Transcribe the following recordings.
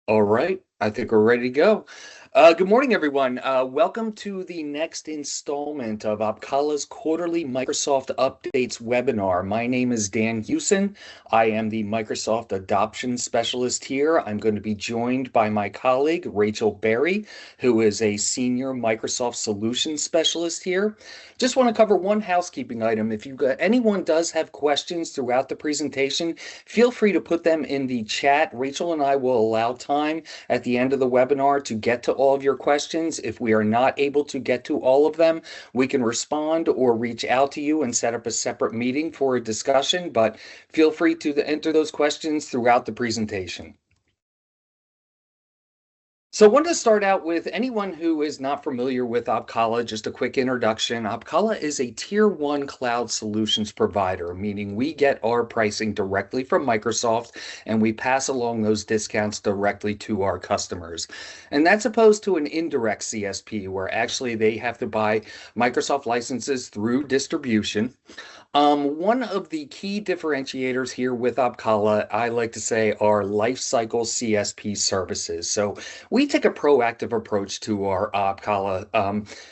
All right, I think we're ready to go. Good morning, everyone. Welcome to the next installment of Opkalla's quarterly Microsoft Updates webinar. My name is Dan Hewson. I am the Microsoft Adoption Specialist here. I'm going to be joined by my colleague, Rachel Berry, who is a Senior Microsoft Solutions Specialist here. Just want to cover one housekeeping item. If anyone does have questions throughout the presentation, feel free to put them in the chat. Rachel and I will allow time at the end of the webinar to get to all of your questions. If we are not able to get to all of them, we can respond or reach out to you and set up a separate meeting for a discussion, but feel free to enter those questions throughout the presentation. So I wanted to start out with anyone who is not familiar with Opkalla, just a quick introduction. Opkalla is a tier one cloud solutions provider, meaning we get our pricing directly from Microsoft and we pass along those discounts directly to our customers. And that's opposed to an indirect CSP where actually they have to buy Microsoft licenses through distribution. One of the key differentiators here with Opkalla, I like to say, are lifecycle CSP services. So we take a proactive approach to our Opkalla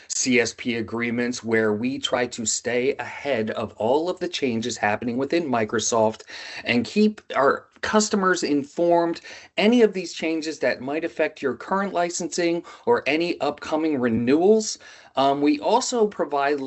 CSP agreements where we try to stay ahead of all of the changes happening within Microsoft and keep our customers informed any of these changes that might affect your current licensing or any upcoming renewals. We also provide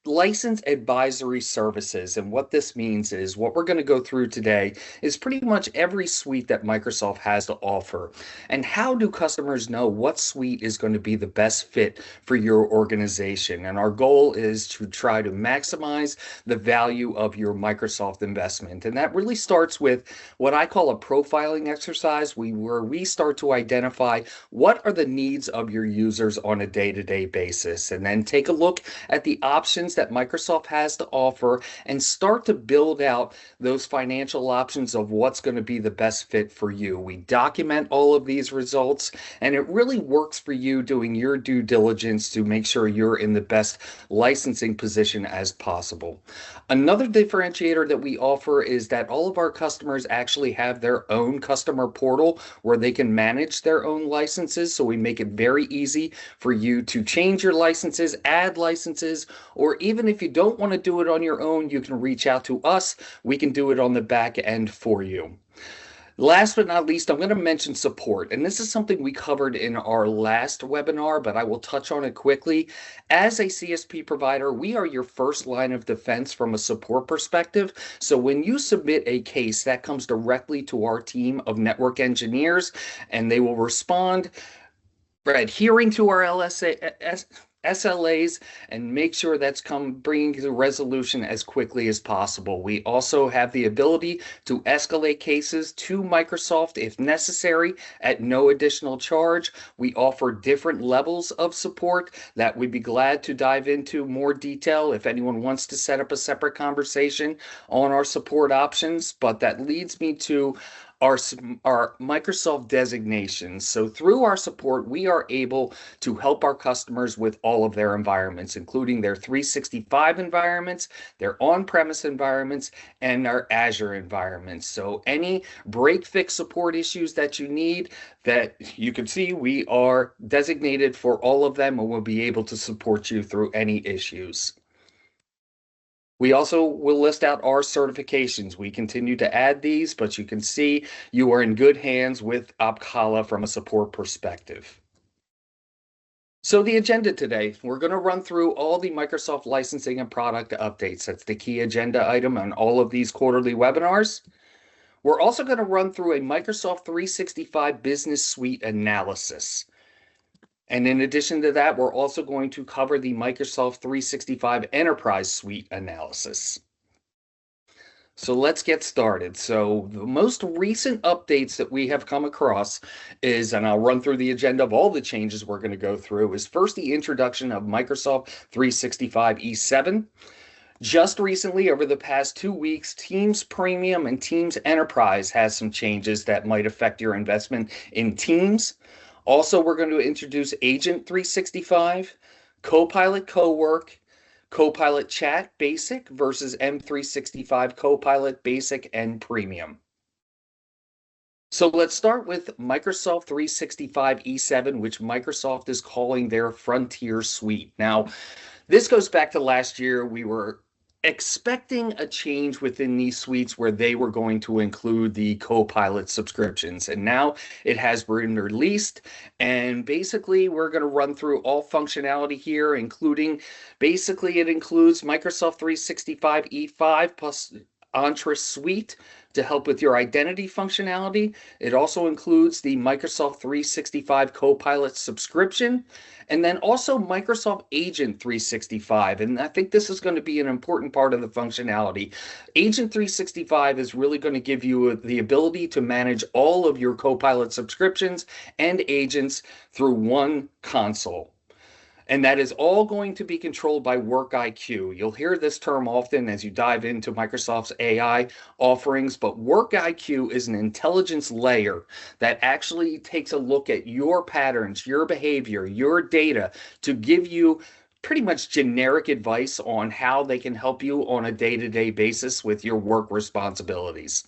license advisory services. And what this means is what we're going to go through today is pretty much every suite that Microsoft has to offer. And how do customers know what suite is going to be the best fit for your organization? And our goal is to try to maximize the value of your Microsoft investment. And that really starts with what I call a profiling exercise, where we start to identify what are the needs of your users on a day-to-day basis, and then take a look at the options that Microsoft has to offer and start to build out those financial options of what's going to be the best fit for you. We document all of these results, and it really works for you doing your due diligence to make sure you're in the best licensing position as possible. Another differentiator that we offer is that all of our customers actually have their own customer portal where they can manage their own licenses. So we make it very easy for you to change your licenses, add licenses, or even if you don't want to do it on your own, you can reach out to us. We can do it on the back end for you. Last but not least, I'm going to mention support. And this is something we covered in our last webinar, but I will touch on it quickly. As a CSP provider, we are your first line of defense from a support perspective. So when you submit a case, that comes directly to our team of network engineers, and they will respond for adhering to our SLAs and make sure that's bringing to resolution as quickly as possible. We also have the ability to escalate cases to Microsoft if necessary at no additional charge. We offer different levels of support that we'd be glad to dive into more detail if anyone wants to set up a separate conversation on our support options. But that leads me to our Microsoft designations. So through our support, we are able to help our customers with all of their environments, including their 365 environments, their on-premise environments, and our Azure environments. So any break fix support issues that you need, that you can see, we are designated for all of them and we'll be able to support you through any issues. We also will list out our certifications. We continue to add these, but you can see you are in good hands with Opkalla from a support perspective. So the agenda today, we're going to run through all the Microsoft licensing and product updates. That's the key agenda item on all of these quarterly webinars. We're also going to run through a Microsoft 365 Business Suite analysis. And in addition to that, we're also going to cover the Microsoft 365 Enterprise Suite analysis. So let's get started. So the most recent updates that we have come across is, and I'll run through the agenda of all the changes we're going to go through, is first the introduction of Microsoft 365 E7. Just recently, over the past 2 weeks, Teams Premium and Teams Enterprise has some changes that might affect your investment in Teams. Also, we're going to introduce Agent 365, Copilot Cowork, Copilot Chat Basic versus M365 Copilot Basic and Premium. So let's start with Microsoft 365 E7, which Microsoft is calling their Frontier Suite. Now, this goes back to last year. We were expecting a change within these suites where they were going to include the Copilot subscriptions. And now it has been released. And basically, we're going to run through all functionality here, including basically it includes Microsoft 365 E5 plus Entra Suite to help with your identity functionality. It also includes the Microsoft 365 Copilot subscription, and then also Microsoft Agent 365. And I think this is going to be an important part of the functionality. Agent 365 is really going to give you the ability to manage all of your Copilot subscriptions and agents through one console. And that is all going to be controlled by Work IQ. You'll hear this term often as you dive into Microsoft's AI offerings, but Work IQ is an intelligence layer that actually takes a look at your patterns, your behavior, your data to give you pretty much generic advice on how they can help you on a day-to-day basis with your work responsibilities.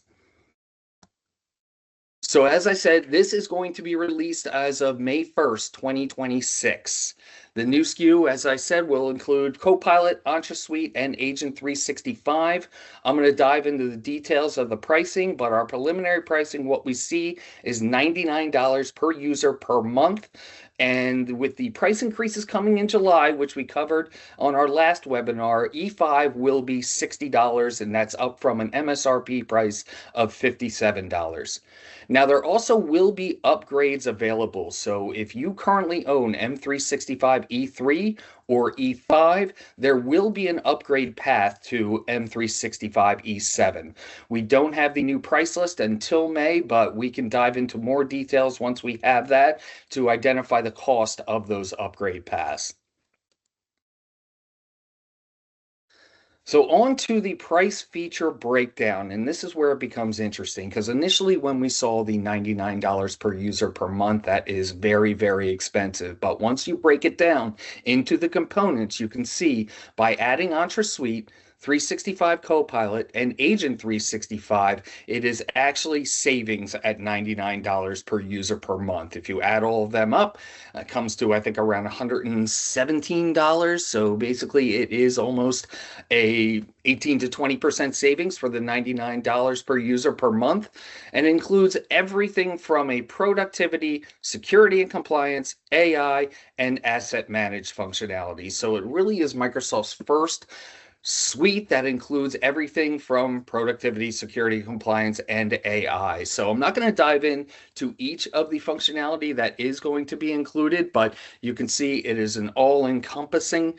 So, as I said, this is going to be released as of May 1st, 2026. The new SKU, as I said, will include Copilot, Entra Suite, and Agent 365. I'm going to dive into the details of the pricing, but our preliminary pricing, what we see is $99 per user per month. And with the price increases coming in July, which we covered on our last webinar, E5 will be $60, and that's up from an MSRP price of $57. Now, there also will be upgrades available. So if you currently own M365 E3 or E5, there will be an upgrade path to M365 E7. We don't have the new price list until May, but we can dive into more details once we have that to identify the cost of those upgrade paths. So on to the price feature breakdown, and this is where it becomes interesting because initially when we saw the $99 per user per month, that is very, very expensive. But once you break it down into the components, you can see by adding Entra Suite, 365 Copilot, and Agent 365, it is actually savings at $99 per user per month. If you add all of them up, it comes to, I think, around $117. So basically, it is almost a 18 to 20% savings for the $99 per user per month, and includes everything from a productivity, security and compliance, AI, and asset managed functionality. So it really is Microsoft's first suite that includes everything from productivity, security, compliance, and AI. So I'm not going to dive in to each of the functionality that is going to be included, but you can see it is an all-encompassing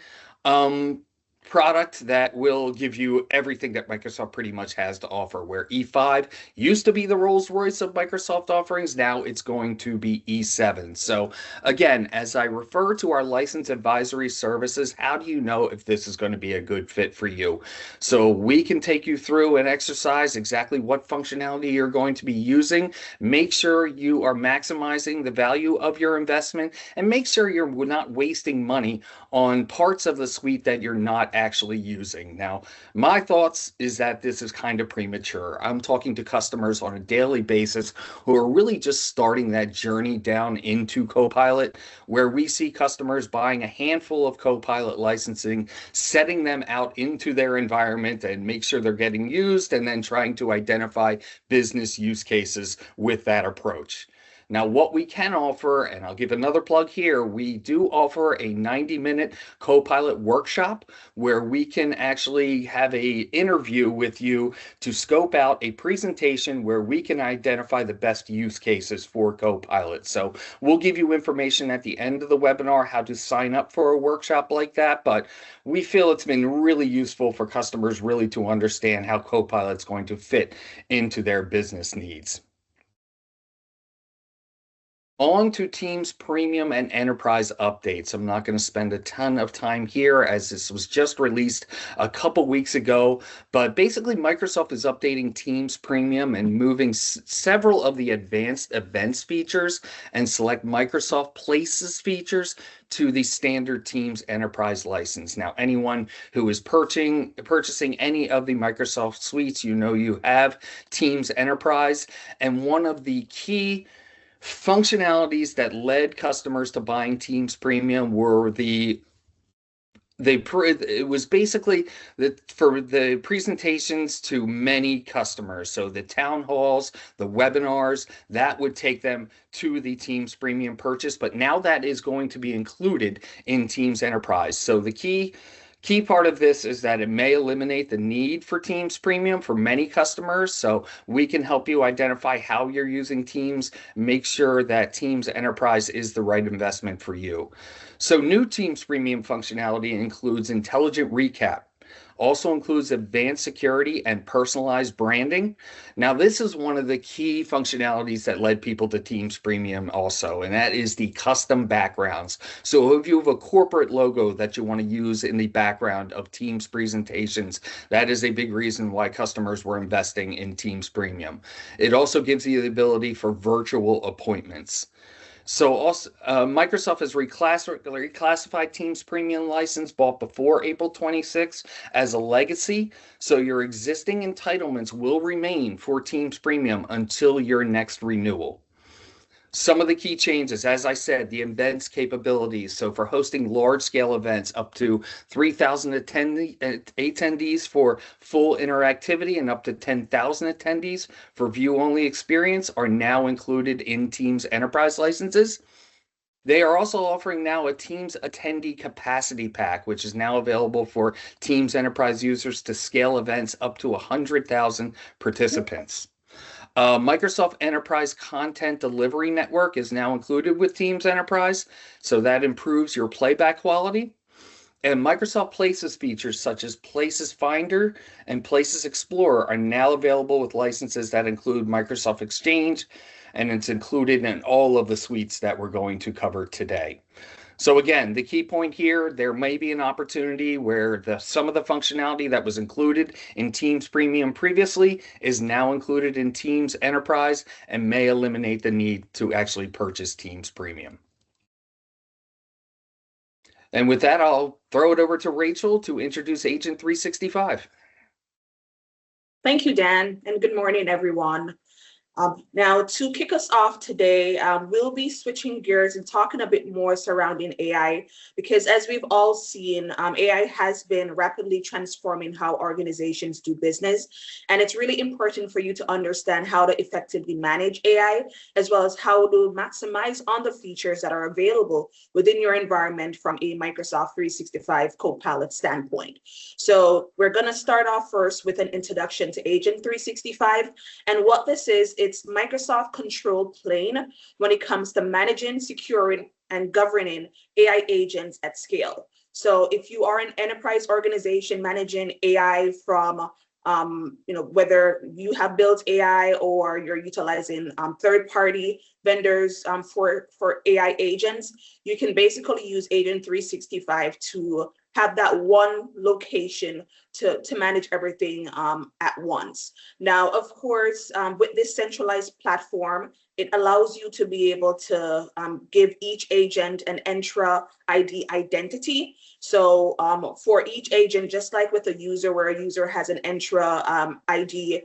um, product that will give you everything that Microsoft pretty much has to offer. Where E5 used to be the Rolls Royce of Microsoft offerings, now it's going to be E7. So again, as I refer to our license advisory services, how do you know if this is going to be a good fit for you? So we can take you through and exercise exactly what functionality you're going to be using. Make sure you are maximizing the value of your investment and make sure you're not wasting money on parts of the suite that you're not actually using. Now, my thoughts is that this is kind of premature. I'm talking to customers on a daily basis who are really just starting that journey down into Copilot, where we see customers buying a handful of Copilot licensing, setting them out into their environment and make sure they're getting used, and then trying to identify business use cases with that approach. Now, what we can offer, and I'll give another plug here, we do offer a 90-minute Copilot workshop where we can actually have a interview with you to scope out a presentation where we can identify the best use cases for Copilot. So we'll give you information at the end of the webinar how to sign up for a workshop like that, but we feel it's been really useful for customers really to understand how Copilot's going to fit into their business needs. On to Teams Premium and Enterprise updates. I'm not going to spend a ton of time here as this was just released a couple weeks ago, but basically Microsoft is updating Teams Premium and moving several of the advanced events features and select Microsoft Places features to the standard Teams Enterprise license. Now, anyone who is purchasing any of the Microsoft suites, you have Teams Enterprise, and one of the key functionalities that led customers to buying Teams Premium were it was basically for the presentations to many customers. So the town halls, the webinars, that would take them to the Teams Premium purchase. But now that is going to be included in Teams Enterprise. So the key part of this is that it may eliminate the need for Teams Premium for many customers. So we can help you identify how you're using Teams, make sure that Teams Enterprise is the right investment for you. So new Teams Premium functionality includes intelligent recap, also includes advanced security and personalized branding. Now, this is one of the key functionalities that led people to Teams Premium also, and that is the custom backgrounds. So if you have a corporate logo that you want to use in the background of Teams presentations, that is a big reason why customers were investing in Teams Premium. It also gives you the ability for virtual appointments. So also, Microsoft has reclassified Teams Premium license bought before April 26 as a legacy. So your existing entitlements will remain for Teams Premium until your next renewal. Some of the key changes, as I said, the events capabilities. So for hosting large-scale events up to 3,000 attendees for full interactivity and up to 10,000 attendees for view-only experience are now included in Teams Enterprise licenses. They are also offering now a Teams Attendee Capacity Pack, which is now available for Teams Enterprise users to scale events up to 100,000 participants. Microsoft Enterprise Content Delivery Network is now included with Teams Enterprise, so that improves your playback quality. And Microsoft Places features such as Places Finder and Places Explorer are now available with licenses that include Microsoft Exchange, and it's included in all of the suites that we're going to cover today. So again, the key point here, there may be an opportunity where some of the functionality that was included in Teams Premium previously is now included in Teams Enterprise and may eliminate the need to actually purchase Teams Premium. And with that, I'll throw it over to Rachel to introduce Agent 365. Thank you, Dan, and good morning, everyone. Now, to kick us off today, we'll be switching gears and talking a bit more surrounding AI, because as we've all seen, AI has been rapidly transforming how organizations do business. And it's really important for you to understand how to effectively manage AI, as well as how to maximize on the features that are available within your environment from a Microsoft 365 Copilot standpoint. So we're going to start off first with an introduction to Agent 365. And what this is, it's Microsoft control plane when it comes to managing, securing, and governing AI agents at scale. So if you are an enterprise organization managing AI from whether you have built AI or you're utilizing third-party vendors for AI agents, you can basically use Agent 365 to have that one location to manage everything at once. Now, of course, with this centralized platform, it allows you to be able to give each agent an Entra ID identity. So for each agent, just like with a user, where a user has an Entra ID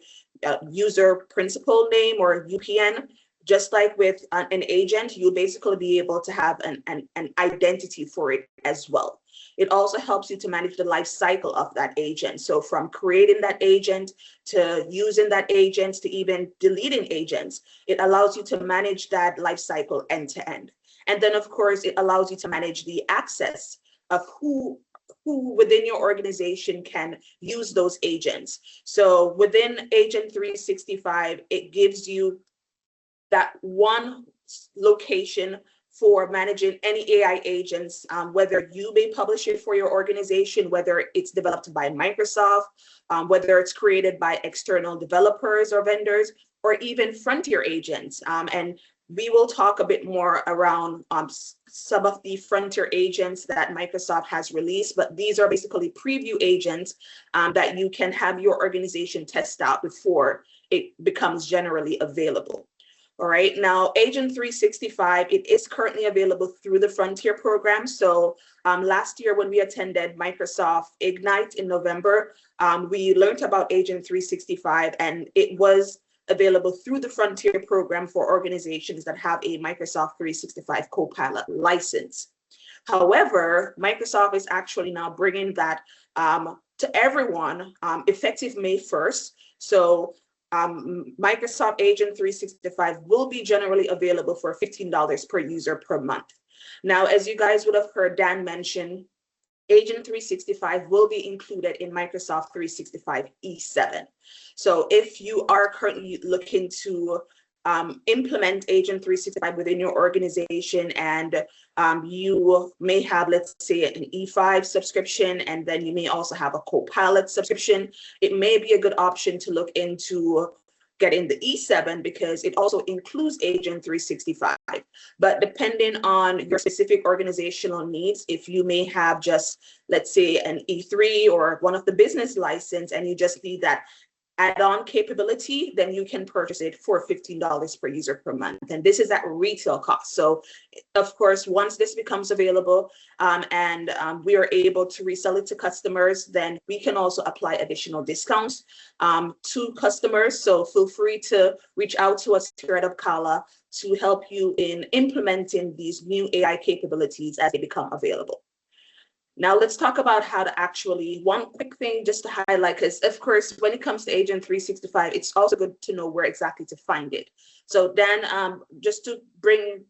user principal name or UPN, just like with an agent, you'll basically be able to have an identity for it as well. It also helps you to manage the life cycle of that agent. So from creating that agent to using that agent to even deleting agents, it allows you to manage that life cycle end to end. And then, of course, it allows you to manage the access of who within your organization can use those agents. So within Agent 365, it gives you that one location for managing any AI agents, whether you may publish it for your organization, whether it's developed by Microsoft, whether it's created by external developers or vendors, or even frontier agents. And we will talk a bit more around some of the frontier agents that Microsoft has released, but these are basically preview agents that you can have your organization test out before it becomes generally available. All right, now Agent 365, it is currently available through the Frontier program. So last year when we attended Microsoft Ignite in November, we learned about Agent 365, and it was available through the Frontier program for organizations that have a Microsoft 365 Copilot license. However, Microsoft is actually now bringing that to everyone effective May 1st. So Microsoft Agent 365 will be generally available for $15 per user per month. Now, as you guys would have heard Dan mention, Agent 365 will be included in Microsoft 365 E7. So if you are currently looking to implement Agent 365 within your organization, and you may have, let's say, an E5 subscription, and then you may also have a Copilot subscription, it may be a good option to look into getting the E7 because it also includes Agent 365. But depending on your specific organizational needs, if you may have just, let's say, an E3 or one of the business license, and you just need that add-on capability, then you can purchase it for $15 per user per month. And this is at retail cost. So of course, once this becomes available and we are able to resell it to customers, then we can also apply additional discounts to customers. So feel free to reach out to us here at Opkalla to help you in implementing these new AI capabilities as they become available. Now let's talk about how to actually, one quick thing just to highlight, because of course, when it comes to Agent 365, it's also good to know where exactly to find it. So Dan, just to bring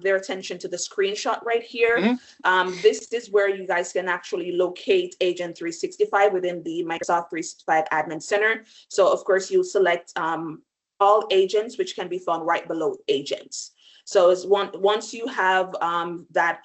their attention to the screenshot right here, this is where you guys can actually locate Agent 365 within the Microsoft 365 Admin Center. So of course, you select all agents, which can be found right below agents. So as once you have that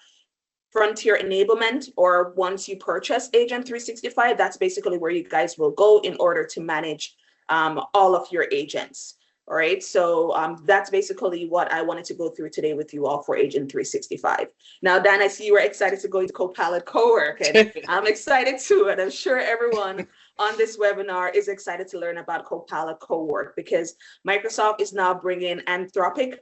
Frontier enablement, or once you purchase Agent 365, that's basically where you guys will go in order to manage all of your agents. All right, so that's basically what I wanted to go through today with you all for Agent 365. Now, Dan, I see you were excited to go into Copilot Co-work, and I'm excited too, and I'm sure everyone on this webinar is excited to learn about Copilot Co-work because Microsoft is now bringing Anthropic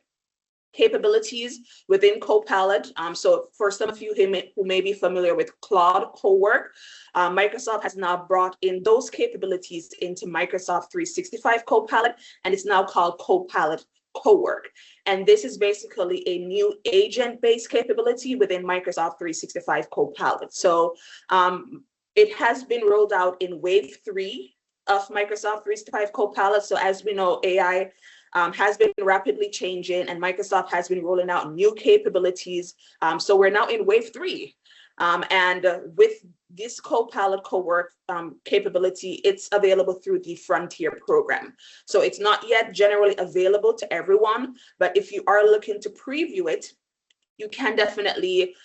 capabilities within Copilot. So for some of you who may be familiar with Claude Co-work, Microsoft has now brought in those capabilities into Microsoft 365 Copilot, and it's now called Copilot Co-work. And this is basically a new agent-based capability within Microsoft 365 Copilot. So it has been rolled out in wave 3 of Microsoft 365 Copilot. So as we know, AI has been rapidly changing, and Microsoft has been rolling out new capabilities. So we're now in wave 3. And with this Copilot Co-work capability, it's available through the Frontier program. So it's not yet generally available to everyone, but if you are looking to preview it, you can definitely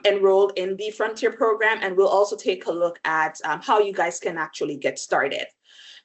enroll in the Frontier program, and we'll also take a look at how you guys can actually get started.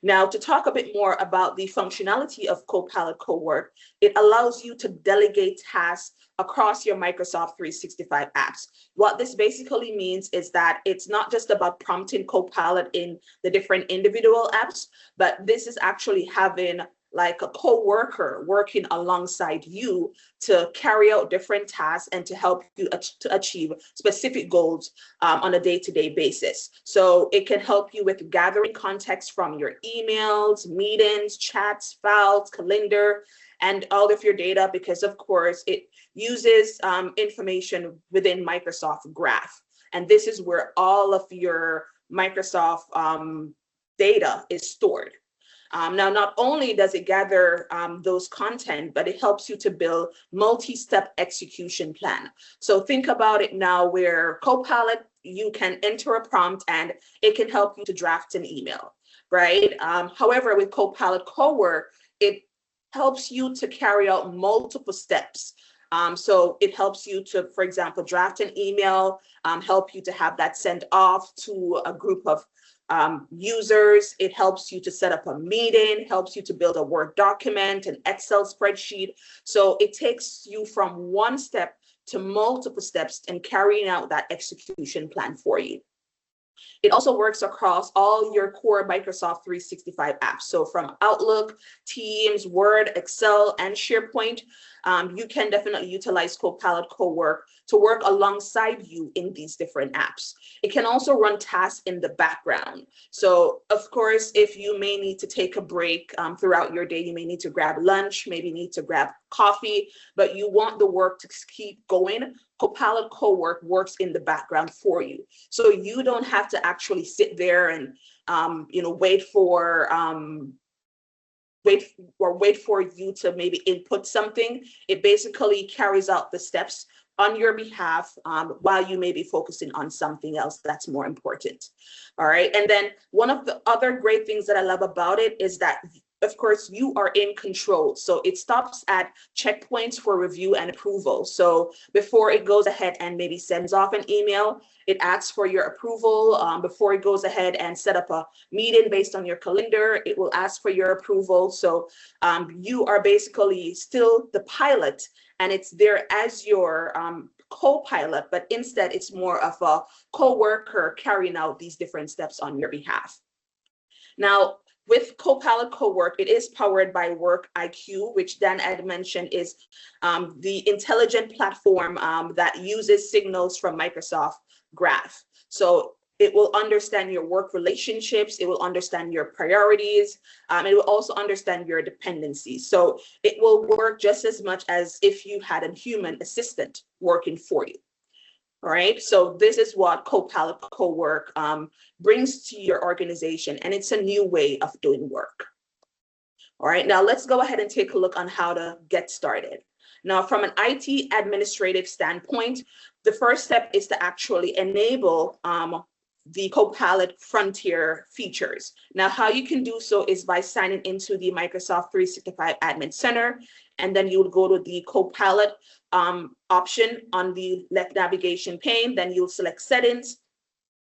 Now, to talk a bit more about the functionality of Copilot Co-work, it allows you to delegate tasks across your Microsoft 365 apps. What this basically means is that it's not just about prompting Copilot in the different individual apps, but this is actually having like a co-worker working alongside you to carry out different tasks and to help you to achieve specific goals on a day-to-day basis. So it can help you with gathering context from your emails, meetings, chats, files, calendar, and all of your data, because of course it uses information within Microsoft Graph. And this is where all of your Microsoft data is stored. Now, not only does it gather those content, but it helps you to build multi-step execution plan. So think about it now where Copilot, you can enter a prompt and it can help you to draft an email, right? However, with Copilot Co-work, it helps you to carry out multiple steps. So it helps you to, for example, draft an email, help you to have that sent off to a group of users. It helps you to set up a meeting, helps you to build a Word document, an Excel spreadsheet. So it takes you from one step to multiple steps and carrying out that execution plan for you. It also works across all your core Microsoft 365 apps. So from Outlook, Teams, Word, Excel, and SharePoint, you can definitely utilize Copilot Cowork to work alongside you in these different apps. It can also run tasks in the background. So of course, if you may need to take a break throughout your day, you may need to grab lunch, maybe need to grab coffee, but you want the work to keep going, Copilot Cowork works in the background for you. So you don't have to actually sit there and wait for you to maybe input something. It basically carries out the steps on your behalf while you may be focusing on something else that's more important. All right. And then one of the other great things that I love about it is that, of course, you are in control. So it stops at checkpoints for review and approval. So before it goes ahead and maybe sends off an email, it asks for your approval. Before it goes ahead and set up a meeting based on your calendar, it will ask for your approval. So you are basically still the pilot, and it's there as your co-pilot, but instead it's more of a co-worker carrying out these different steps on your behalf. Now, with Copilot Cowork, it is powered by Work IQ, which Dan had mentioned is the intelligent platform that uses signals from Microsoft Graph. So it will understand your work relationships, it will understand your priorities, it will also understand your dependencies. So it will work just as much as if you had a human assistant working for you. All right, so this is what Copilot Cowork brings to your organization, and it's a new way of doing work. All right, now let's go ahead and take a look on how to get started. Now, from an IT administrative standpoint, the first step is to actually enable the Copilot Frontier features. Now, how you can do so is by signing into the Microsoft 365 Admin Center, and then you would go to the Copilot option on the left navigation pane, then you'll select Settings,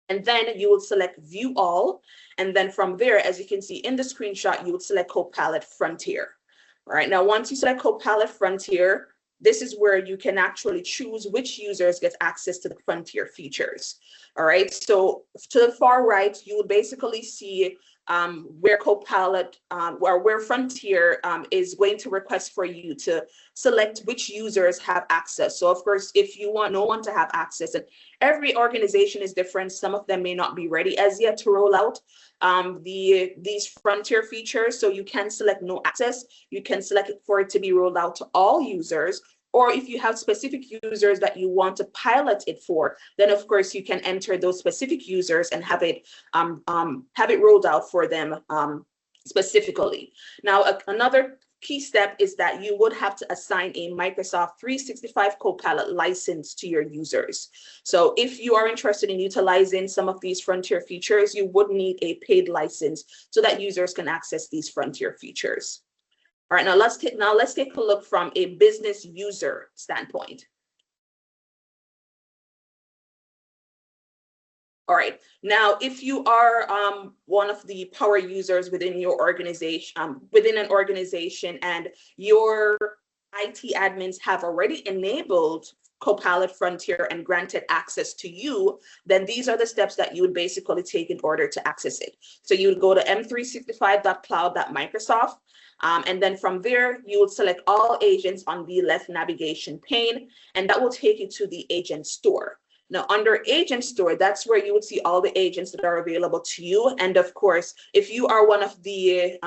and then you will select View All, and then from there, as you can see in the screenshot, you would select Copilot Frontier. All right, now once you select Copilot Frontier, this is where you can actually choose which users get access to the Frontier features. All right, so to the far right, you will basically see where Copilot, where Frontier is going to request for you to select which users have access. So of course, if you want no one to have access, and every organization is different, some of them may not be ready as yet to roll out these Frontier features. So you can select no access, you can select it for it to be rolled out to all users, or if you have specific users that you want to pilot it for, then of course you can enter those specific users and have it rolled out for them specifically. Now, another key step is that you would have to assign a Microsoft 365 Copilot license to your users. So if you are interested in utilizing some of these Frontier features, you would need a paid license so that users can access these Frontier features. All right, now let's take a look from a business user standpoint. All right, now if you are one of the power users within your organization, within an organization, and your IT admins have already enabled Copilot Frontier and granted access to you, then these are the steps that you would basically take in order to access it. So you would go to m365.cloud.microsoft. And then from there, you would select all agents on the left navigation pane, and that will take you to the agent store. Now, under agent store, that's where you would see all the agents that are available to you. And of course, if you are one of the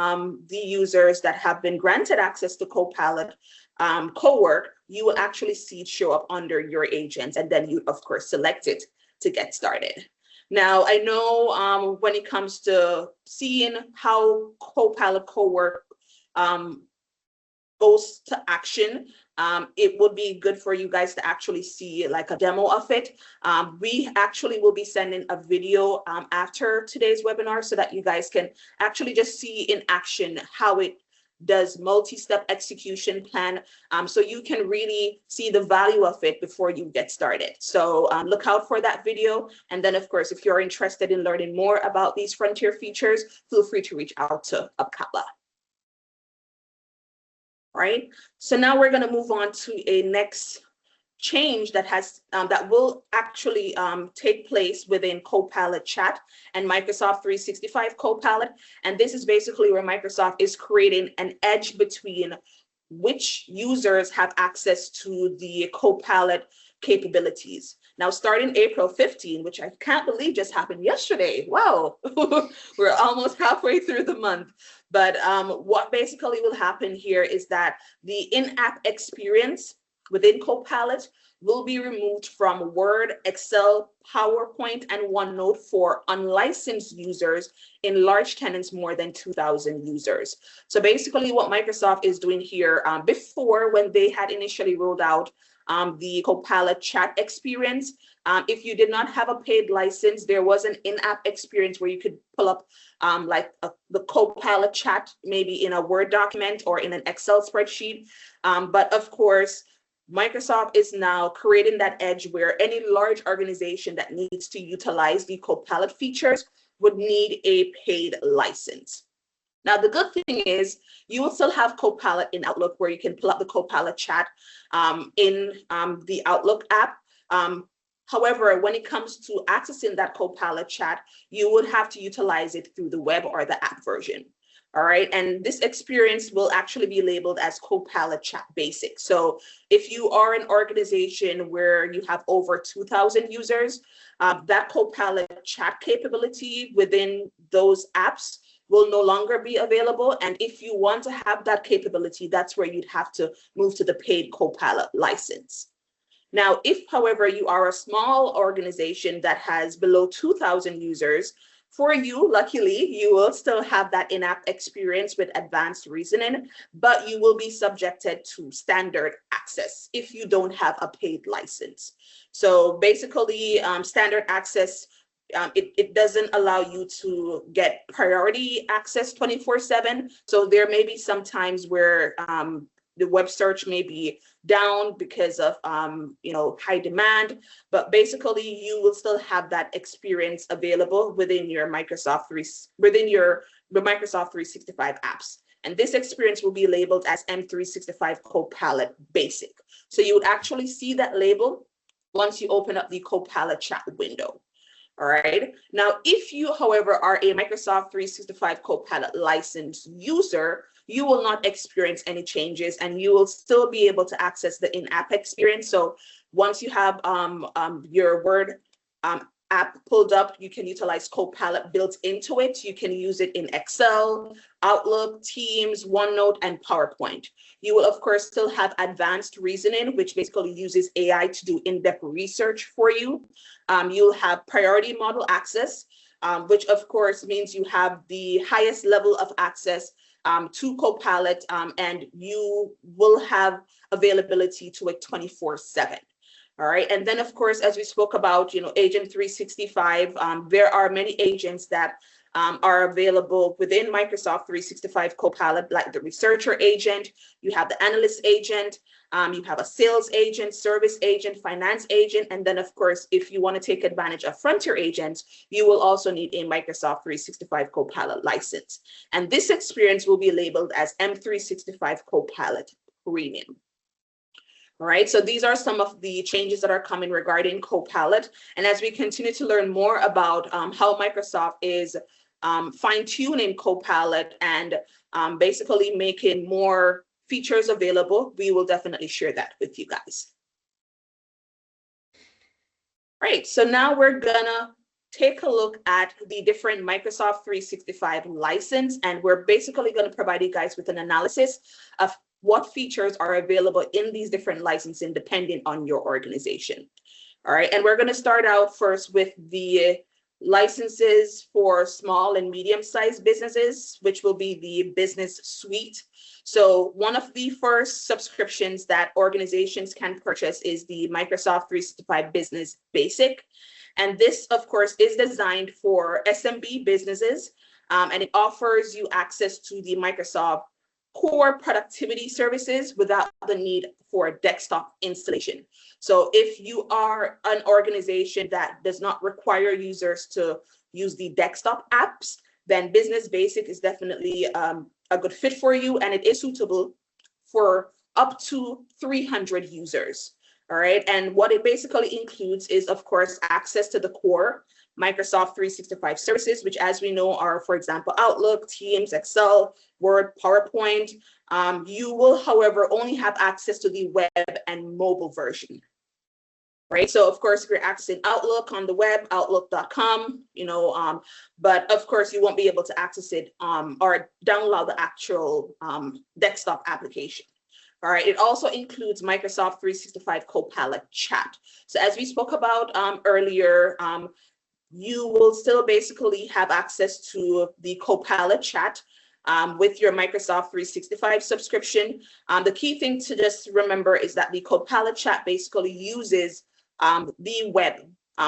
users that have been granted access to Copilot Cowork, you will actually see it show up under your agents, and then you, of course, select it to get started. Now, I know when it comes to seeing how Copilot Cowork goes to action, it would be good for you guys to actually see like a demo of it. We actually will be sending a video after today's webinar so that you guys can actually just see in action how it does multi-step execution plan. So you can really see the value of it before you get started. So look out for that video. And then, of course, if you're interested in learning more about these frontier features, feel free to reach out to Opkalla. Right? So now we're going to move on to a next change that has that will actually take place within Copilot Chat and Microsoft 365 Copilot. And this is basically where Microsoft is creating an edge between which users have access to the Copilot capabilities. Now, starting April 15, which I can't believe just happened yesterday. Wow, we're almost halfway through the month. But what basically will happen here is that the in-app experience within Copilot will be removed from Word, Excel, PowerPoint, and OneNote for unlicensed users in large tenants more than 2,000 users. So basically what Microsoft is doing here, before when they had initially rolled out the Copilot chat experience, if you did not have a paid license, there was an in-app experience where you could pull up the Copilot chat, maybe in a Word document or in an Excel spreadsheet. But of course, Microsoft is now creating that edge where any large organization that needs to utilize the Copilot features would need a paid license. Now, the good thing is you will still have Copilot in Outlook where you can pull up the Copilot chat in the Outlook app. However, when it comes to accessing that Copilot chat, you would have to utilize it through the web or the app version. All right, and this experience will actually be labeled as Copilot Chat Basic. So if you are an organization where you have over 2,000 users, that Copilot chat capability within those apps will no longer be available. And if you want to have that capability, that's where you'd have to move to the paid Copilot license. Now, if, however, you are a small organization that has below 2,000 users, for you, luckily, you will still have that in-app experience with advanced reasoning, but you will be subjected to standard access if you don't have a paid license. So basically, standard access, it doesn't allow you to get priority access 24/7. So there may be some times where the web search may be down because of high demand, but basically you will still have that experience available within your Microsoft 365 apps. And this experience will be labeled as M365 Copilot Basic. So you would actually see that label once you open up the Copilot chat window. All right. Now, if you, however, are a Microsoft 365 Copilot licensed user, you will not experience any changes and you will still be able to access the in-app experience. So once you have your Word app pulled up, you can utilize Copilot built into it. You can use it in Excel, Outlook, Teams, OneNote, and PowerPoint. You will, of course, still have advanced reasoning, which basically uses AI to do in-depth research for you. You'll have priority model access, which, of course, means you have the highest level of access to Copilot, and you will have availability to it 24/7. All right, and then of course, as we spoke about, Agent 365, there are many agents that are available within Microsoft 365 Copilot, like the researcher agent, you have the analyst agent, you have a sales agent, service agent, finance agent, and then of course, if you want to take advantage of frontier agents, you will also need a Microsoft 365 Copilot license. And this experience will be labeled as M365 Copilot Premium. All right, so these are some of the changes that are coming regarding Copilot. And as we continue to learn more about how Microsoft is fine-tuning Copilot and basically making more features available, we will definitely share that with you guys. Right, so now we're gonna take a look at the different Microsoft 365 license, and we're basically gonna provide you guys with an analysis of what features are available in these different licensing depending on your organization. All right, and we're going to start out first with the licenses for small and medium-sized businesses, which will be the business suite. So one of the first subscriptions that organizations can purchase is the Microsoft 365 Business Basic. And this, of course, is designed for SMB businesses, and it offers you access to the Microsoft core productivity services without the need for desktop installation. So if you are an organization that does not require users to use the desktop apps, then Business Basic is definitely a good fit for you, and it is suitable for up to 300 users. All right. And what it basically includes is, of course, access to the core Microsoft 365 services, which, as we know, are, for example, Outlook, Teams, Excel, Word, PowerPoint. You will, however, only have access to the web and mobile version. Right. So, of course, if you're accessing Outlook on the web, outlook.com, but of course, you won't be able to access it or download the actual desktop application. All right. It also includes Microsoft 365 Copilot chat. So as we spoke about earlier, you will still basically have access to the Copilot chat with your Microsoft 365 subscription. The key thing to just remember is that the Copilot chat basically uses the web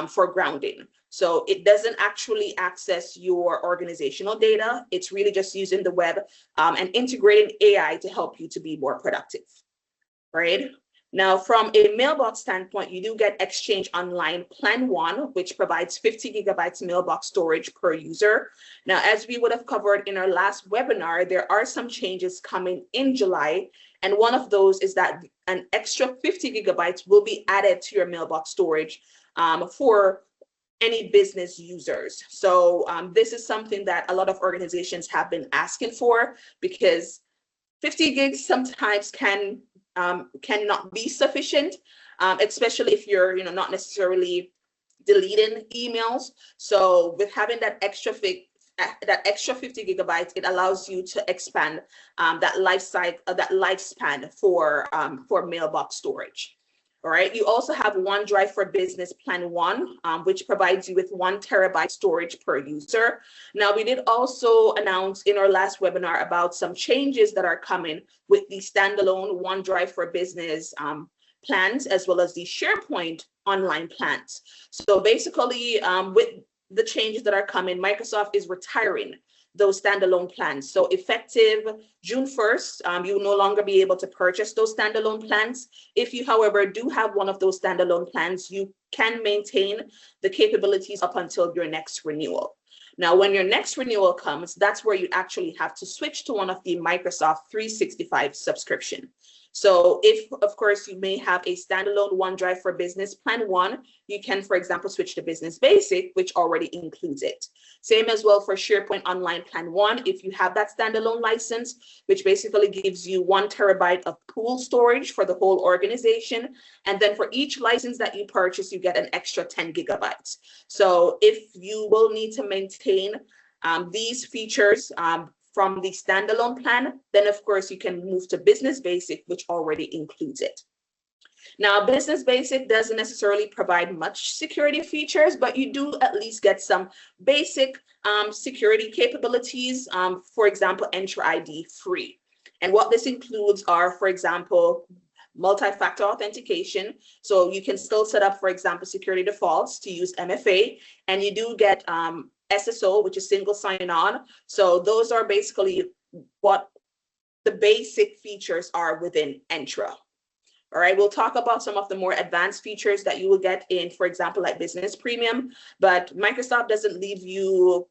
for grounding. So it doesn't actually access your organizational data. It's really just using the web and integrating AI to help you to be more productive, right? Now, from a mailbox standpoint, you do get Exchange Online Plan 1, which provides 50 gigabytes mailbox storage per user. Now, as we would have covered in our last webinar, there are some changes coming in July. And one of those is that an extra 50 gigabytes will be added to your mailbox storage for any business users. So this is something that a lot of organizations have been asking for, because 50 gigs sometimes cannot be sufficient, especially if you're not necessarily deleting emails. So with having that extra 50 gigabytes, it allows you to expand that lifespan for mailbox storage. All right. You also have OneDrive for Business Plan 1, which provides you with 1 terabyte storage per user. Now, we did also announce in our last webinar about some changes that are coming with the standalone OneDrive for Business plans, as well as the SharePoint online plans. So basically, with the changes that are coming, Microsoft is retiring those standalone plans. So effective June 1st, you will no longer be able to purchase those standalone plans. If you, however, do have one of those standalone plans, you can maintain the capabilities up until your next renewal. Now, when your next renewal comes, that's where you actually have to switch to one of the Microsoft 365 subscription. So if, of course, you may have a standalone OneDrive for Business Plan 1, you can, for example, switch to Business Basic, which already includes it. Same as well for SharePoint Online Plan 1, if you have that standalone license, which basically gives you 1 terabyte of pool storage for the whole organization. And then for each license that you purchase, you get an extra 10 gigabytes. So if you will need to maintain these features from the standalone plan, then of course you can move to Business Basic, which already includes it. Now, Business Basic doesn't necessarily provide much security features, but you do at least get some basic security capabilities. For example, Entra ID free. And what this includes are, for example, multi-factor authentication. So you can still set up, for example, security defaults to use MFA, and you do get SSO, which is single sign-on. So those are basically what the basic features are within Entra. All right, we'll talk about some of the more advanced features that you will get in, for example, like Business Premium, but Microsoft doesn't leave you,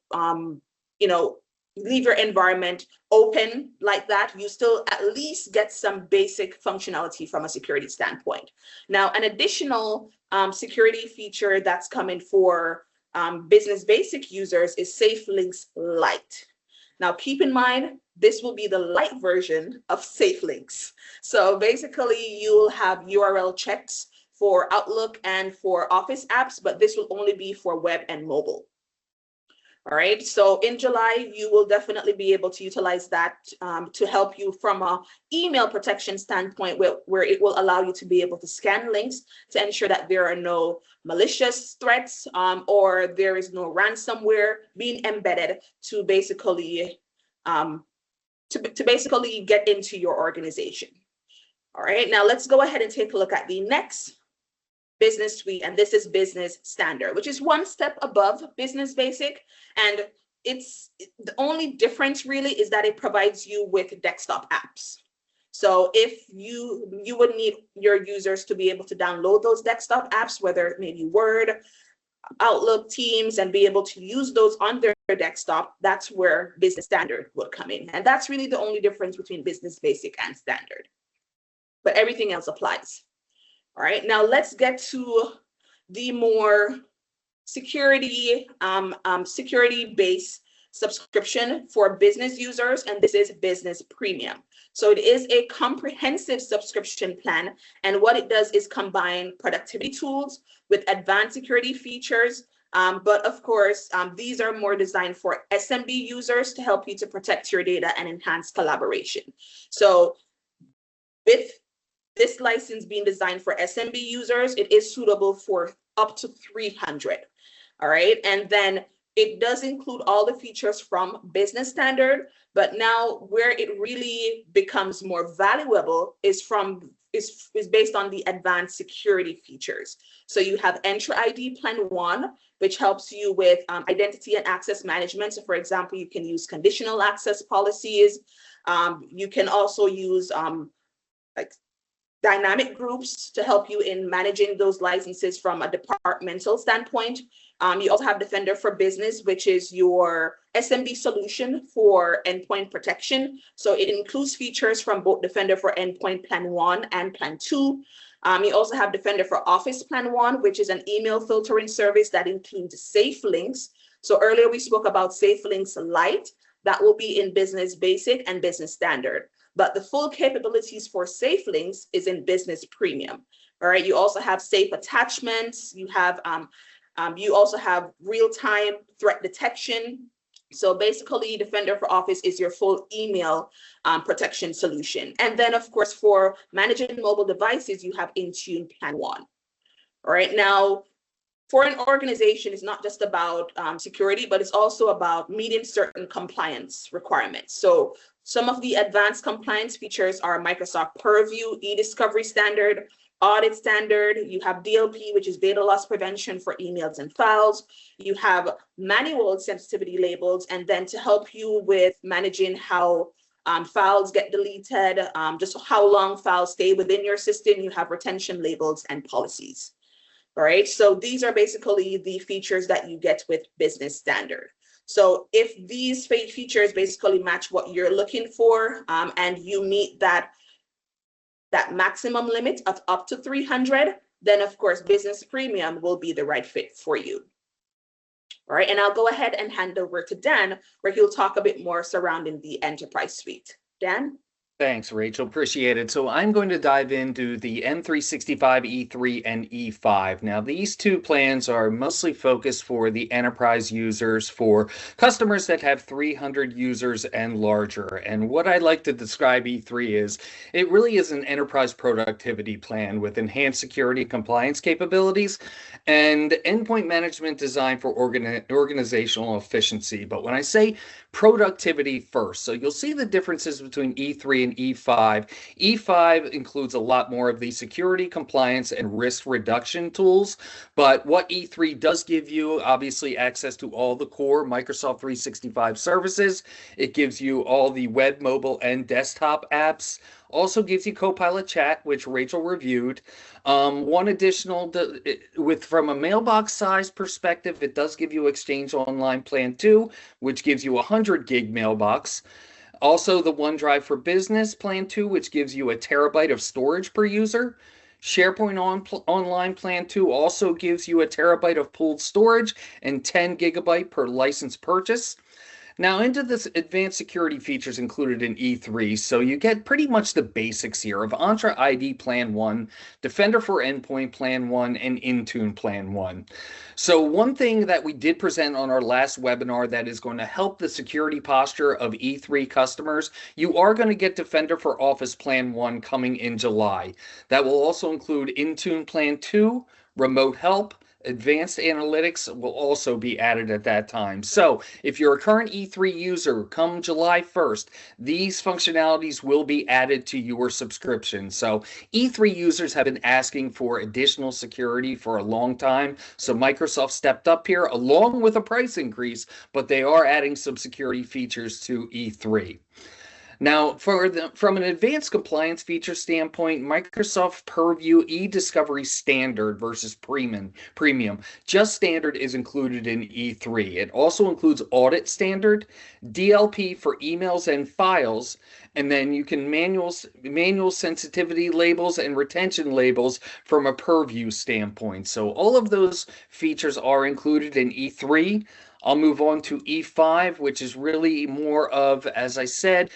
leave your environment open like that. You still at least get some basic functionality from a security standpoint. Now, an additional security feature that's coming for Business Basic users is Safe Links Lite. Now, keep in mind, this will be the light version of Safe Links. So basically, you'll have URL checks for Outlook and for Office apps, but this will only be for web and mobile. All right, so in July, you will definitely be able to utilize that to help you from an email protection standpoint, where it will allow you to be able to scan links to ensure that there are no malicious threats or there is no ransomware being embedded to basically basically get into your organization. All right, now let's go ahead and take a look at the next business suite, and this is Business Standard, which is one step above Business Basic. And the only difference really is that it provides you with desktop apps. So if you would need your users to be able to download those desktop apps, whether maybe Word, Outlook, Teams, and be able to use those on their desktop, that's where Business Standard will come in. And that's really the only difference between Business Basic and Standard. But everything else applies. All right, now let's get to the more security-based subscription for business users, and this is Business Premium. So it is a comprehensive subscription plan, and what it does is combine productivity tools with advanced security features. But of course, these are more designed for SMB users to help you to protect your data and enhance collaboration. So with this license being designed for SMB users, it is suitable for up to 300. All right, and then it does include all the features from Business Standard, but now where it really becomes more valuable is based on the advanced security features. So you have Entra ID Plan 1, which helps you with identity and access management. So for example, you can use conditional access policies. You can also use like dynamic groups to help you in managing those licenses from a departmental standpoint. You also have Defender for Business, which is your SMB solution for endpoint protection. So it includes features from both Defender for Endpoint Plan 1 and Plan 2. You also have Defender for Office Plan 1, which is an email filtering service that includes safe links. So earlier we spoke about Safe Links Lite. That will be in Business Basic and Business Standard. But the full capabilities for Safe Links is in Business Premium. All right, you also have safe attachments. You also have real-time threat detection. So basically, Defender for Office is your full email protection solution. And then, of course, for managing mobile devices, you have Intune Plan 1. All right, now, for an organization, it's not just about security, but it's also about meeting certain compliance requirements. So some of the advanced compliance features are Microsoft Purview, e-discovery standard, audit standard. You have DLP, which is data loss prevention for emails and files. You have manual sensitivity labels, and then to help you with managing how files get deleted, just how long files stay within your system, you have retention labels and policies. All right, so these are basically the features that you get with Business Standard. So if these features basically match what you're looking for, and you meet that maximum limit of up to 300, then of course Business Premium will be the right fit for you. All right, and I'll go ahead and hand over to Dan, where he'll talk a bit more surrounding the Enterprise Suite. Dan? Thanks, Rachel. Appreciate it. So I'm going to dive into the M365 E3 and E5. Now, these two plans are mostly focused for the enterprise users, for customers that have 300 users and larger. And what I like to describe E3 is, it really is an enterprise productivity plan with enhanced security and compliance capabilities and endpoint management designed for organizational efficiency. But when I say productivity first, so you'll see the differences between E3 and E5. E5 includes a lot more of the security, compliance, and risk reduction tools, but what E3 does give you, obviously, access to all the core Microsoft 365 services. It gives you all the web, mobile, and desktop apps. Also gives you Copilot chat, which Rachel reviewed. One additional, from a mailbox size perspective, it does give you Exchange Online Plan 2, which gives you 100 gig mailbox. Also, the OneDrive for Business Plan 2, which gives you a terabyte of storage per user. SharePoint Online Plan 2 also gives you a terabyte of pooled storage and 10 gigabyte per license purchase. Now into this advanced security features included in E3, so you get pretty much the basics here of Entra ID Plan 1, Defender for Endpoint Plan 1, and Intune Plan 1. So one thing that we did present on our last webinar that is going to help the security posture of E3 customers, you are going to get Defender for Office Plan 1 coming in July. That will also include Intune Plan 2, Remote Help, Advanced analytics will also be added at that time. So if you're a current E3 user, come July 1st, these functionalities will be added to your subscription. So E3 users have been asking for additional security for a long time. So Microsoft stepped up here along with a price increase, but they are adding some security features to E3. Now, from an advanced compliance feature standpoint, Microsoft Purview e-discovery standard versus premium. Just standard is included in E3. It also includes audit standard, DLP for emails and files, and then you can manual sensitivity labels and retention labels from a Purview standpoint. So all of those features are included in E3. I'll move on to E5, which is really more of, as I said,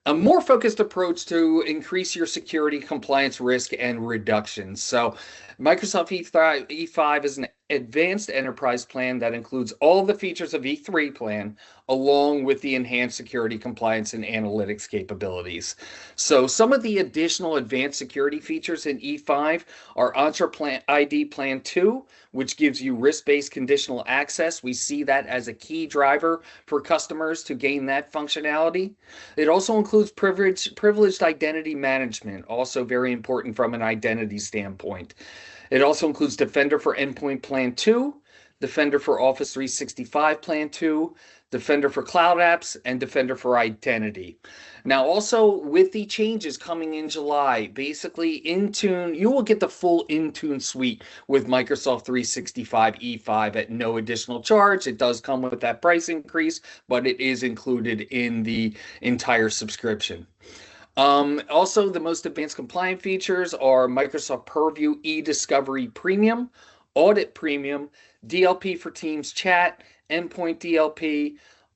a more focused approach to increase your security, compliance, risk, and reduction. So Microsoft E5 is an advanced enterprise plan that includes all the features of E3 plan, along with the enhanced security, compliance, and analytics capabilities. So some of the additional advanced security features in E5 are Entra Plan ID Plan 2, which gives you risk-based conditional access. We see that as a key driver for customers to gain that functionality. It also includes privileged identity management, also very important from an identity standpoint. It also includes Defender for Endpoint Plan 2, Defender for Office 365 Plan 2, Defender for Cloud Apps, and Defender for Identity. Now, also with the changes coming in July, basically Intune, you will get the full Intune suite with Microsoft 365 E5 at no additional charge. It does come with that price increase, but it is included in the entire subscription. Also, the most advanced compliant features are Microsoft Purview eDiscovery Premium, Audit Premium, DLP for Teams Chat, Endpoint DLP,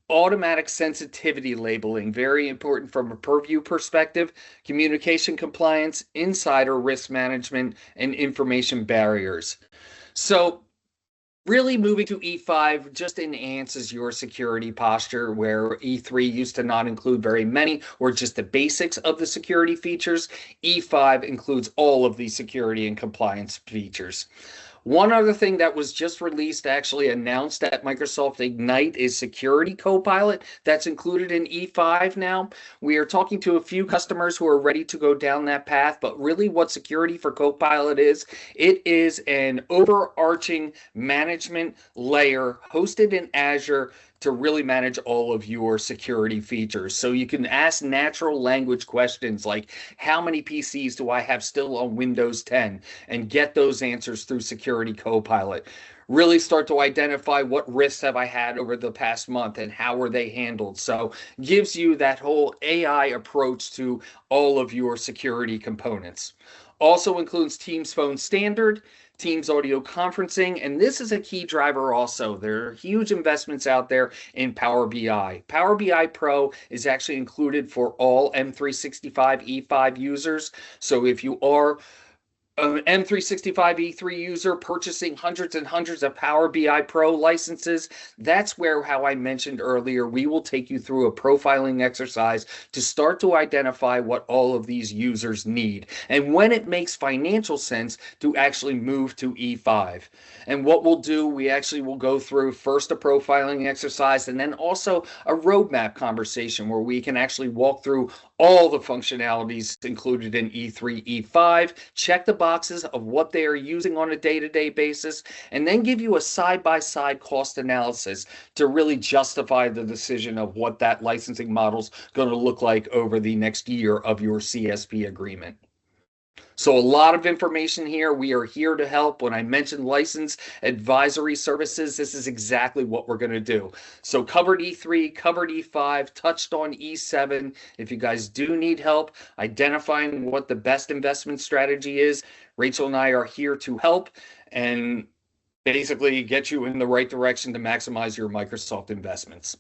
automatic sensitivity labeling, very important from a Purview perspective, communication compliance, insider risk management, and information barriers. So really moving to E5 just enhances your security posture, where E3 used to not include very many or just the basics of the security features. E5 includes all of the security and compliance features. One other thing that was just released, actually announced at Microsoft Ignite, is Security Copilot. That's included in E5 now. We are talking to a few customers who are ready to go down that path, but really what Security for Copilot is, it is an overarching management layer hosted in Azure to really manage all of your security features. So you can ask natural language questions like, how many PCs do I have still on Windows 10? And get those answers through Security Copilot. Really start to identify what risks have I had over the past month and how were they handled. So gives you that whole AI approach to all of your security components. Also includes Teams Phone Standard, Teams audio conferencing, and this is a key driver also. There are huge investments out there in Power BI. Power BI Pro is actually included for all M365 E5 users. So if you are an M365 E3 user purchasing hundreds and hundreds of Power BI Pro licenses, that's where, how I mentioned earlier, we will take you through a profiling exercise to start to identify what all of these users need and when it makes financial sense to actually move to E5. And what we'll do, we actually will go through first a profiling exercise and then also a roadmap conversation where we can actually walk through all the functionalities included in E3, E5, check the boxes of what they are using on a day-to-day basis, and then give you a side-by-side cost analysis to really justify the decision of what that licensing model's going to look like over the next year of your CSP agreement. So a lot of information here. We are here to help. When I mentioned license advisory services, this is exactly what we're going to do. So covered E3, covered E5, touched on E7. If you guys do need help identifying what the best investment strategy is, Rachel and I are here to help and basically get you in the right direction to maximize your Microsoft investments.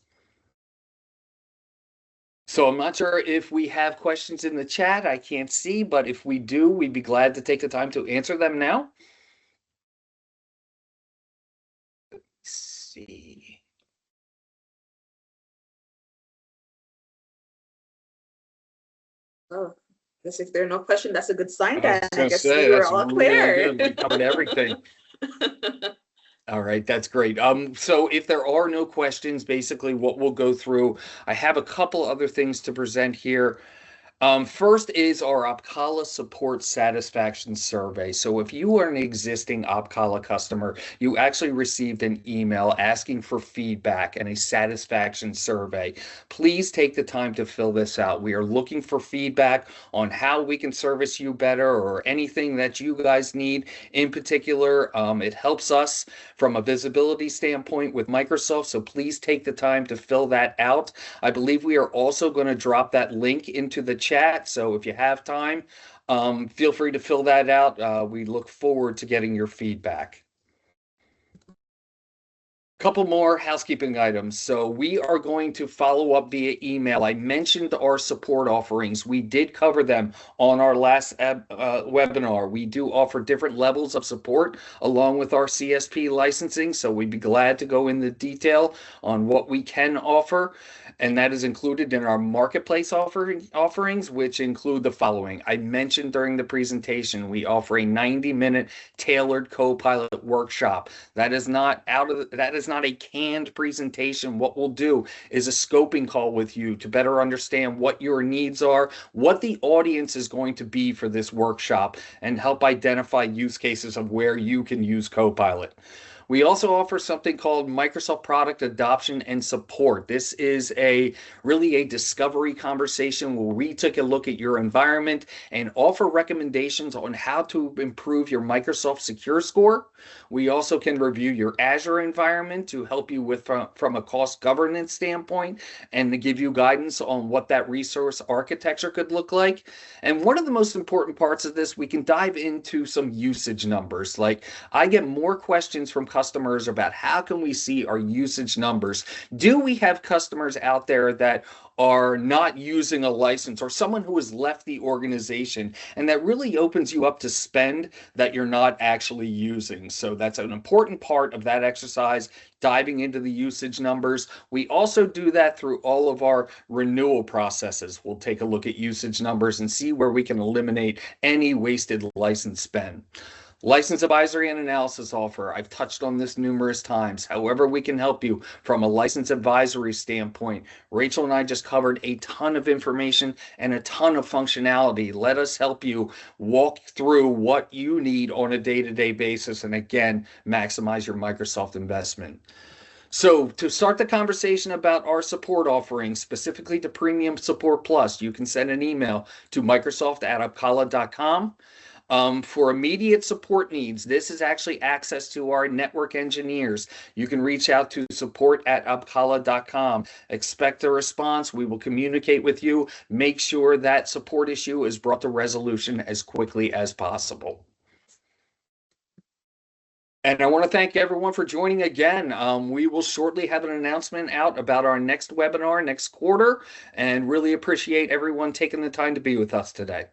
So I'm not sure if we have questions in the chat. I can't see, but if we do, we'd be glad to take the time to answer them now. Let's see. Oh, guess if there are no questions, that's a good sign, I Dan. was I going to guess say, we were that's all really clear. good. We covered everything. All right, that's great. So if there are no questions, basically what we'll go through, I have a couple other things to present here. First is our Opkalla support satisfaction survey. So if you are an existing Opkalla customer, you actually received an email asking for feedback and a satisfaction survey. Please take the time to fill this out. We are looking for feedback on how we can service you better or anything that you guys need in particular. It helps us from a visibility standpoint with Microsoft, so please take the time to fill that out. I believe we are also going to drop that link into the chat. So if you have time, feel free to fill that out. We look forward to getting your feedback. Couple more housekeeping items. So we are going to follow up via email. I mentioned our support offerings. We did cover them on our last webinar. We do offer different levels of support along with our CSP licensing. So we'd be glad to go into detail on what we can offer. And that is included in our marketplace offerings, which include the following. I mentioned during the presentation, we offer a 90-minute tailored Copilot workshop. That is not a canned presentation. What we'll do is a scoping call with you to better understand what your needs are, what the audience is going to be for this workshop, and help identify use cases of where you can use Copilot. We also offer something called Microsoft Product Adoption and Support. This is really a discovery conversation where we take a look at your environment and offer recommendations on how to improve your Microsoft Secure Score. We also can review your Azure environment to help you with from a cost governance standpoint and to give you guidance on what that resource architecture could look like. And one of the most important parts of this, we can dive into some usage numbers. Like I get more questions from customers about how can we see our usage numbers? Do we have customers out there that are not using a license or someone who has left the organization, and that really opens you up to spend that you're not actually using? So that's an important part of that exercise, diving into the usage numbers. We also do that through all of our renewal processes. We'll take a look at usage numbers and see where we can eliminate any wasted license spend. License advisory and analysis offer. I've touched on this numerous times. However, we can help you from a license advisory standpoint. Rachel and I just covered a ton of information and a ton of functionality. Let us help you walk through what you need on a day-to-day basis and again, maximize your Microsoft investment. So to start the conversation about our support offerings, specifically to Premium Support Plus, you can send an email to microsoft@opkalla.com. For immediate support needs, this is actually access to our network engineers. You can reach out to support@opkalla.com. Expect a response. We will communicate with you. Make sure that support issue is brought to resolution as quickly as possible. And I want to thank everyone for joining again. We will shortly have an announcement out about our next webinar next quarter, and really appreciate everyone taking the time to be with us today.